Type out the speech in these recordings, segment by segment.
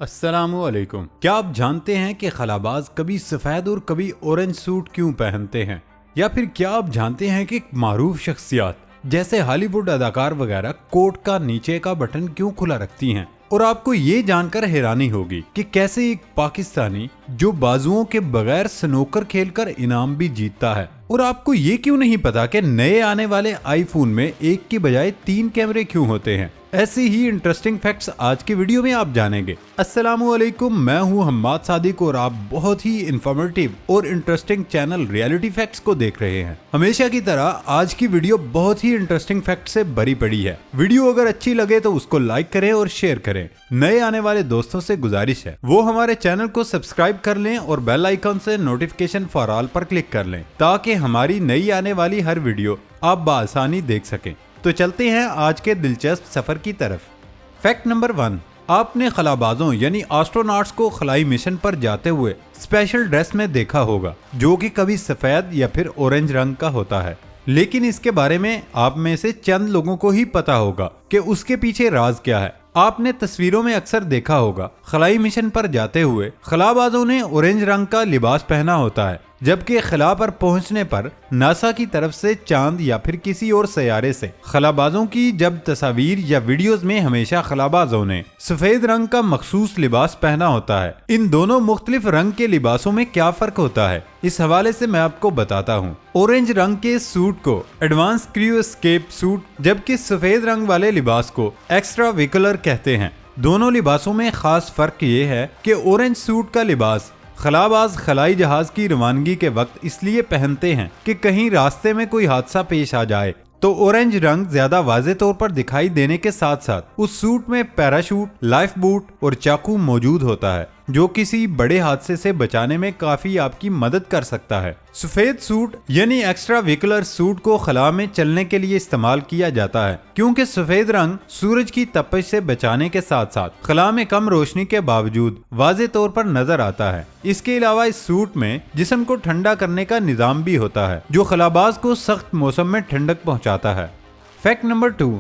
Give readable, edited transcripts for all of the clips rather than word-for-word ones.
अस्सलामुअलैकुम। क्या आप जानते हैं कि खलाबाज कभी सफेद और कभी ऑरेंज सूट क्यों पहनते हैं? या फिर क्या आप जानते हैं कि मारूफ शख्सियत जैसे हॉलीवुड अदाकार वगैरह कोट का नीचे का बटन क्यों खुला रखती हैं? और आपको ये जानकर हैरानी होगी कि कैसे एक पाकिस्तानी जो बाजुओं के बगैर स्नूकर खेलकर इनाम भी जीतता है। और आपको ये क्यों नहीं पता कि नए आने वाले आईफोन में एक की बजाय 3 कैमरे क्यों होते हैं? ऐसे ही इंटरेस्टिंग फैक्ट्स आज की वीडियो में आप जानेंगे। अस्सलामुअलैकुम, मैं हूं हम्माद सादिक और आप बहुत ही इंफॉर्मेटिव और इंटरेस्टिंग चैनल रियलिटी फैक्ट्स को देख रहे हैं। हमेशा की तरह आज की वीडियो बहुत ही इंटरेस्टिंग फैक्ट से भरी पड़ी है। वीडियो अगर अच्छी लगे तो उसको लाइक करें और शेयर करें। नए आने वाले दोस्तों से गुजारिश है वो हमारे चैनल को सब्सक्राइब कर लें और बेल आइकन से नोटिफिकेशन फॉर ऑल पर क्लिक कर लें ताकि हमारी नई आने वाली हर वीडियो आप बआसानी देख सकें। तो चलते हैं आज के दिलचस्प सफर की तरफ। फैक्ट नंबर 1, आपने खलाबाजों यानी एस्ट्रोनॉट्स को खलाई मिशन पर जाते हुए स्पेशल ड्रेस में देखा होगा जो कि कभी सफेद या फिर ऑरेंज रंग का होता है। लेकिन इसके बारे में आप में से चंद लोगों को ही पता होगा कि उसके पीछे राज क्या है। आपने तस्वीरों में अक्सर देखा होगा खलाई मिशन पर जाते हुए खलाबाजों ने ऑरेंज रंग का लिबास पहना होता है, जबकि खला पर पहुंचने पर नासा की तरफ से चांद या फिर किसी और सैयारे से खलाबाजों की जब तस्वीर या वीडियोस में हमेशा खलाबाजों ने सफेद रंग का मखसूस लिबास पहना होता है। इन दोनों मुख्तलिफ रंग के लिबासों में क्या फर्क होता है, इस हवाले से मैं आपको बताता हूँ। ऑरेंज रंग के सूट को एडवांस क्रू एस्केप सूट, जबकि सफेद रंग वाले लिबास को एक्स्ट्रा व्हीकलर कहते हैं। दोनों लिबासों में खास फर्क ये है कि ऑरेंज सूट का लिबास खलाबाज खलाई जहाज की रवानगी के वक्त इसलिए पहनते हैं कि कहीं रास्ते में कोई हादसा पेश आ जाए तो ऑरेंज रंग ज्यादा वाज़े तौर पर दिखाई देने के साथ साथ उस सूट में पैराशूट, लाइफ बूट और चाकू मौजूद होता है जो किसी बड़े हादसे से बचाने में काफी आपकी मदद कर सकता है। सफेद सूट यानी एक्स्ट्रा व्हीकलर सूट को खला में चलने के लिए इस्तेमाल किया जाता है क्योंकि सफेद रंग सूरज की तपिश से बचाने के साथ साथ खला में कम रोशनी के बावजूद वाज़े तौर पर नजर आता है। इसके अलावा इस सूट में जिस्म को ठंडा करने का निजाम भी होता है जो खलाबाज को सख्त मौसम में ठंडक पहुंचाता है। फैक्ट नंबर 2,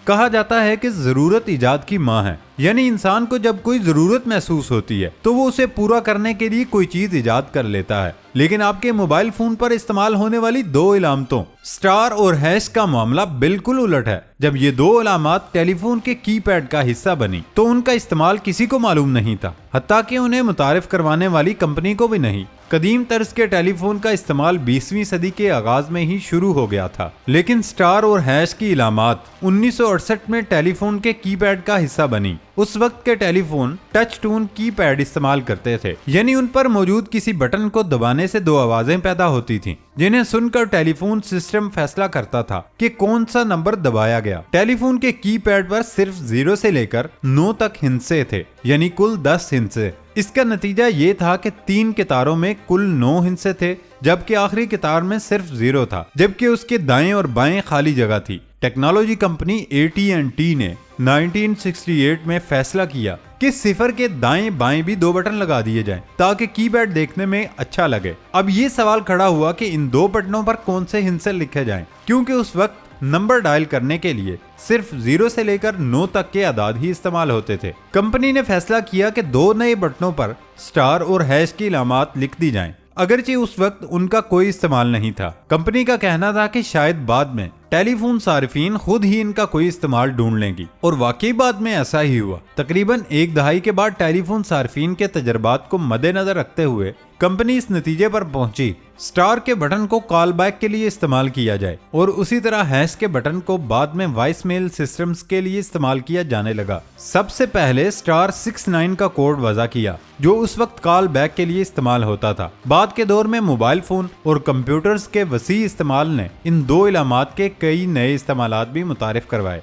कहा जाता है कि जरूरत इजाद की माँ है, यानी इंसान को जब कोई जरूरत महसूस होती है तो वो उसे पूरा करने के लिए कोई चीज इजाद कर लेता है। लेकिन आपके मोबाइल फोन पर इस्तेमाल होने वाली 2 इलामतों स्टार और हैश का मामला बिल्कुल उलट है। जब ये 2 इलामात टेलीफोन के कीपैड का हिस्सा बनी तो उनका इस्तेमाल किसी को मालूम नहीं था, हत्ता कि उन्हें मुतारिफ करवाने वाली कंपनी को भी नहीं। कदीम तर्ज के टेलीफोन का इस्तेमाल 20वीं सदी के आगाज में ही शुरू हो गया था, लेकिन स्टार और हैश की इलामात 1968 में टेलीफोन के कीपैड का हिस्सा बनी। उस वक्त के टेलीफोन टच टून कीपैड इस्तेमाल करते थे, यानी उन पर मौजूद किसी बटन को दबाने से 2 आवाजें पैदा होती थीं, जिन्हें सुनकर टेलीफोन सिस्टम फैसला करता था कि कौन सा नंबर दबाया गया। टेलीफोन के कीपैड पर सिर्फ 0 से लेकर 9 तक हिस्से थे, यानी कुल 10 हिस्से। इसका नतीजा ये था कि 3 कितारों में कुल 9 हिस्से थे, जबकि आखिरी कितार में सिर्फ 0 था, जबकि उसके दाएं और बाएं खाली जगह थी। टेक्नोलॉजी कंपनी AT&T ने 1968 में फैसला किया कि सिफर के दाएं बाएं भी 2 बटन लगा दिए जाएं ताकि कीपैड देखने में अच्छा लगे। अब ये सवाल खड़ा हुआ कि इन 2 बटनों पर कौन से हिस्से लिखे जाएं, क्योंकि उस वक्त नंबर डायल करने के लिए सिर्फ 0 से लेकर 9 तक के आदाद ही इस्तेमाल होते थे। कंपनी ने फैसला किया कि 2 नए बटनों पर स्टार और हैश की इलामात लिख दी जाएं, अगरचे उस वक्त उनका कोई इस्तेमाल नहीं था। कंपनी का कहना था कि शायद बाद में टेलीफोन सार्फिन खुद ही इनका कोई इस्तेमाल ढूंढ लेंगी, और वाकई बाद में ऐसा ही हुआ। तकरीबन 1 दहाई के बाद टेलीफोन सार्फिन के तजर्बात को मद्देनजर रखते हुए कंपनी इस नतीजे पर पहुंची स्टार के बटन को कॉल बैक के लिए इस्तेमाल किया जाए और उसी तरह हैश के बटन को बाद में वॉइस मेल सिस्टम्स के लिए इस्तेमाल किया जाने लगा। सबसे पहले स्टार 69 का कोड वज़ा किया जो उस वक्त कॉल बैक के लिए इस्तेमाल होता था। बाद के दौर में मोबाइल फोन और कंप्यूटर्स के वसी इस्तेमाल ने इन 2 इलामात के कई नए इस्तेमालात भी मुतारिफ करवाए।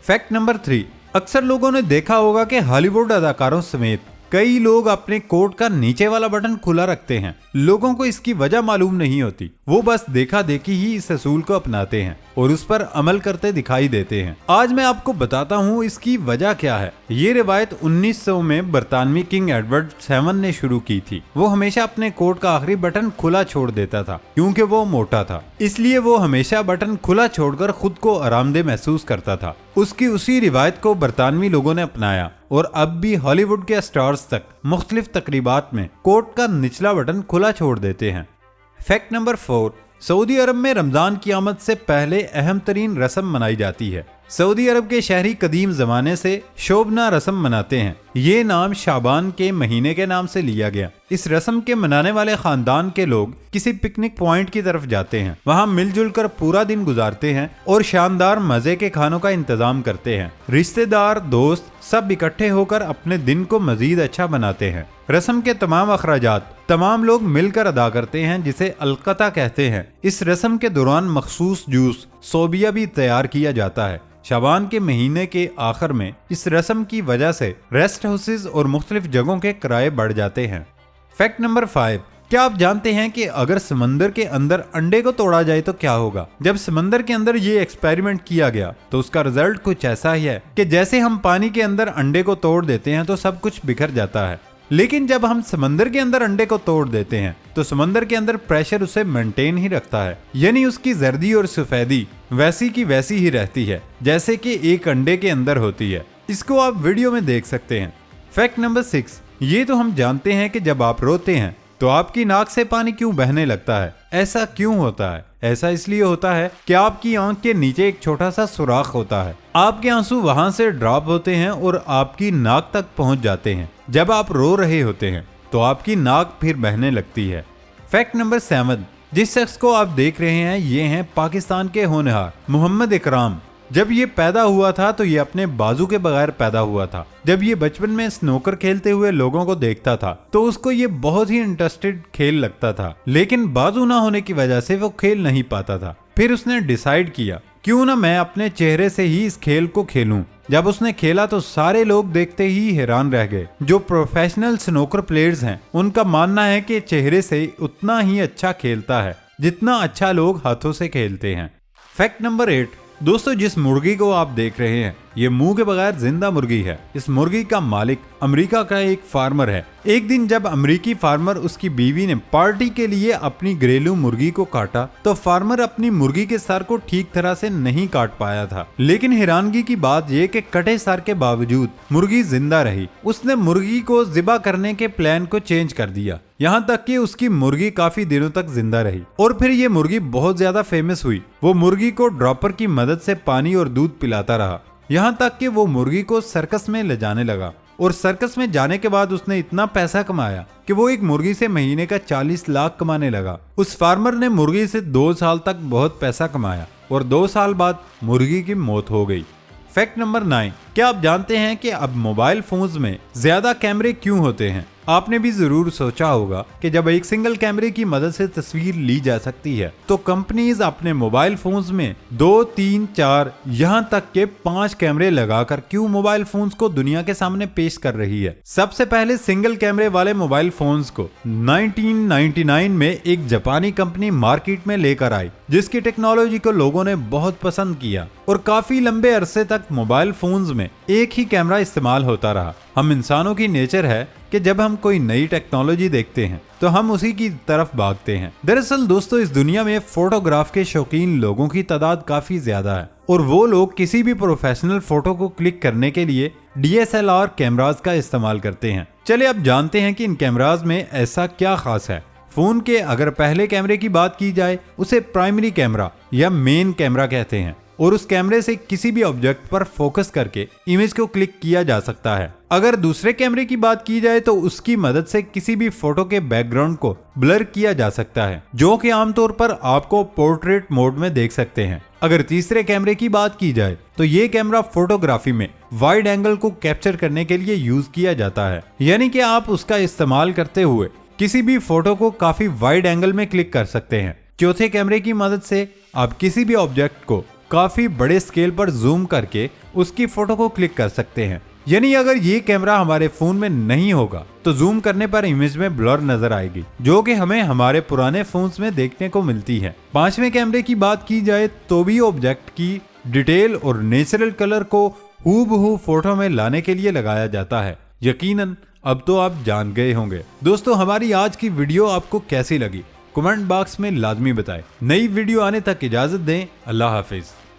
फैक्ट नंबर 3, अक्सर लोगों ने देखा होगा कि हॉलीवुड अदाकारों समेत कई लोग अपने कोट का नीचे वाला बटन खुला रखते हैं। लोगों को इसकी वजह मालूम नहीं होती, वो बस देखा देखी ही इस असूल को अपनाते हैं और उस पर अमल करते दिखाई देते हैं। आज मैं आपको बताता हूँ इसकी वजह क्या है। ये रिवायत 1900 में बरतानवी किंग एडवर्ड 7 ने शुरू की थी। वो हमेशा अपने कोट का आखिरी बटन खुला छोड़ देता था क्योंकि वो मोटा था, इसलिए वो हमेशा बटन खुला छोड़कर खुद को आरामदेह महसूस करता था। उसकी उसी रिवायत को बरतानवी लोगों ने अपनाया और अब भी हॉलीवुड के स्टार्स तक मुख्तलिफ तकरीबात में कोट का निचला बटन खुला छोड़ देते हैं। फैक्ट नंबर 4, सऊदी अरब में रमजान की आमद से पहले अहम तरीन रस्म मनाई जाती है। सऊदी अरब के शहरी कदीम जमाने से शोबना रस्म मनाते हैं। ये नाम शाबान के महीने के नाम से लिया गया। इस रस्म के मनाने वाले खानदान के लोग किसी पिकनिक पॉइंट की तरफ जाते हैं, वहाँ मिलजुल कर पूरा दिन गुजारते हैं और शानदार मजे के खानों का इंतजाम करते हैं। रिश्तेदार, दोस्त सब इकट्ठे होकर अपने दिन को मजीद अच्छा बनाते हैं। रस्म के तमाम अखराजात तमाम लोग मिलकर अदा करते हैं, जिसे अलकता कहते हैं। इस रस्म के दौरान मखसूस जूस सोबिया भी तैयार किया जाता है। शाबान के महीने के आखिर में इस रस्म की वजह से रेस्ट हाउसेज और मुख्तलिफ जगहों के किराए बढ़ जाते हैं। फैक्ट नंबर 5, क्या आप जानते हैं कि अगर समंदर के अंदर अंडे को तोड़ा जाए तो क्या होगा? जब समंदर के अंदर ये एक्सपेरिमेंट किया गया तो उसका रिजल्ट कुछ ऐसा ही है कि जैसे हम पानी के अंदर अंडे को तोड़ देते हैं तो सब कुछ बिखर जाता है, लेकिन जब हम समंदर के अंदर अंडे को तोड़ देते हैं तो समंदर के अंदर प्रेशर उसे मेंटेन ही रखता है, यानी उसकी जर्दी और सफेदी वैसी की वैसी ही रहती है जैसे कि एक अंडे के अंदर होती है। इसको आप वीडियो में देख सकते हैं। फैक्ट नंबर 6, ये तो हम जानते हैं कि जब आप रोते हैं तो आपकी नाक से पानी क्यों बहने लगता है। ऐसा क्यों होता है? ऐसा इसलिए होता है कि आपकी आंख के नीचे एक छोटा सा सुराख होता है। आपके आंसू वहां से ड्रॉप होते हैं और आपकी नाक तक पहुंच जाते हैं। जब आप रो रहे होते हैं तो आपकी नाक फिर बहने लगती है। फैक्ट नंबर 7, जिस शख्स को आप देख रहे हैं ये हैं पाकिस्तान के होनहार मोहम्मद इकराम। जब ये पैदा हुआ था तो ये अपने बाजू के बगैर पैदा हुआ था। जब ये बचपन में स्नूकर खेलते हुए लोगों को देखता था तो उसको ये बहुत ही इंटरेस्टेड खेल लगता था, लेकिन बाजू ना होने की वजह से वो खेल नहीं पाता था। फिर उसने डिसाइड किया क्यों ना मैं अपने चेहरे से ही इस खेल को खेलूं। जब उसने खेला तो सारे लोग देखते ही हैरान रह गए। जो प्रोफेशनल स्नूकर प्लेयर्स हैं उनका मानना है कि चेहरे से उतना ही अच्छा खेलता है जितना अच्छा लोग हाथों से खेलते हैं। फैक्ट नंबर 8, दोस्तों जिस मुर्गी को आप देख रहे हैं ये मुंह के बगैर जिंदा मुर्गी है। इस मुर्गी का मालिक अमेरिका का एक फार्मर है। एक दिन जब अमेरिकी फार्मर उसकी बीवी ने पार्टी के लिए अपनी घरेलू मुर्गी को काटा तो फार्मर अपनी मुर्गी के सर को ठीक तरह से नहीं काट पाया था, लेकिन हैरानगी की बात यह कि कटे सर के बावजूद मुर्गी जिंदा रही। उसने मुर्गी को ज़िबा करने के प्लान को चेंज कर दिया, यहाँ तक कि उसकी मुर्गी काफी दिनों तक जिंदा रही और फिर ये मुर्गी बहुत ज्यादा फेमस हुई। वो मुर्गी को ड्रॉपर की मदद से पानी और दूध पिलाता रहा, यहाँ तक कि वो मुर्गी को सर्कस में ले जाने लगा और सर्कस में जाने के बाद उसने इतना पैसा कमाया कि वो एक मुर्गी से महीने का 40 लाख कमाने लगा। उस फार्मर ने मुर्गी से 2 साल तक बहुत पैसा कमाया और 2 साल बाद मुर्गी की मौत हो गई। फैक्ट नंबर 9, क्या आप जानते हैं कि अब मोबाइल फोन्स में ज्यादा कैमरे क्यों होते हैं? आपने भी जरूर सोचा होगा कि जब एक सिंगल कैमरे की मदद से तस्वीर ली जा सकती है तो कंपनीज अपने मोबाइल फोन्स में 2, 3, 4 यहाँ तक के 5 कैमरे लगाकर क्यों मोबाइल फोन्स को दुनिया के सामने पेश कर रही है। सबसे पहले सिंगल कैमरे वाले मोबाइल फोन्स को 1999 में एक जापानी कंपनी मार्केट में लेकर आई, जिसकी टेक्नोलॉजी को लोगों ने बहुत पसंद किया और काफी लंबे अरसे तक मोबाइल फोन्स में एक ही कैमरा इस्तेमाल होता रहा। हम इंसानों की नेचर है कि जब हम कोई नई टेक्नोलॉजी देखते हैं तो हम उसी की तरफ भागते हैं। दरअसल दोस्तों इस दुनिया में फोटोग्राफ के शौकीन लोगों की तादाद काफी ज्यादा है और वो लोग किसी भी प्रोफेशनल फोटो को क्लिक करने के लिए DSLR कैमरास का इस्तेमाल करते हैं। चलिए अब जानते हैं कि इन कैमरास में ऐसा क्या खास है। फोन के अगर पहले कैमरे की बात की जाए उसे प्राइमरी कैमरा या मेन कैमरा कहते हैं और उस कैमरे से किसी भी ऑब्जेक्ट पर फोकस करके इमेज को क्लिक किया जा सकता है। अगर दूसरे कैमरे की बात की जाए तो उसकी मदद से किसी भी फोटो के बैकग्राउंड को ब्लर किया जा सकता है, जो कि आमतौर पर आपको पोर्ट्रेट मोड में देख सकते हैं। अगर तीसरे कैमरे की बात की जाए तो ये कैमरा फोटोग्राफी में वाइड एंगल को कैप्चर करने के लिए यूज किया जाता है, यानी कि आप उसका इस्तेमाल करते हुए किसी भी फोटो को काफी वाइड एंगल में क्लिक कर सकते हैं। चौथे कैमरे की मदद से आप किसी भी ऑब्जेक्ट को काफी बड़े स्केल पर जूम करके उसकी फोटो को क्लिक कर सकते हैं, यानी अगर ये कैमरा हमारे फोन में नहीं होगा तो जूम करने पर इमेज में ब्लर नजर आएगी, जो कि हमें हमारे पुराने फोन्स में देखने को मिलती है। पांचवें कैमरे की बात की जाए तो भी ऑब्जेक्ट की डिटेल और नेचुरल कलर को हूबहू फोटो में लाने के लिए लगाया जाता है। यकीनन अब तो आप जान गए होंगे। दोस्तों हमारी आज की वीडियो आपको कैसी लगी कमेंट बॉक्स में लाजमी बताएं। नई वीडियो आने तक इजाजत दें। अल्लाह हाफिज।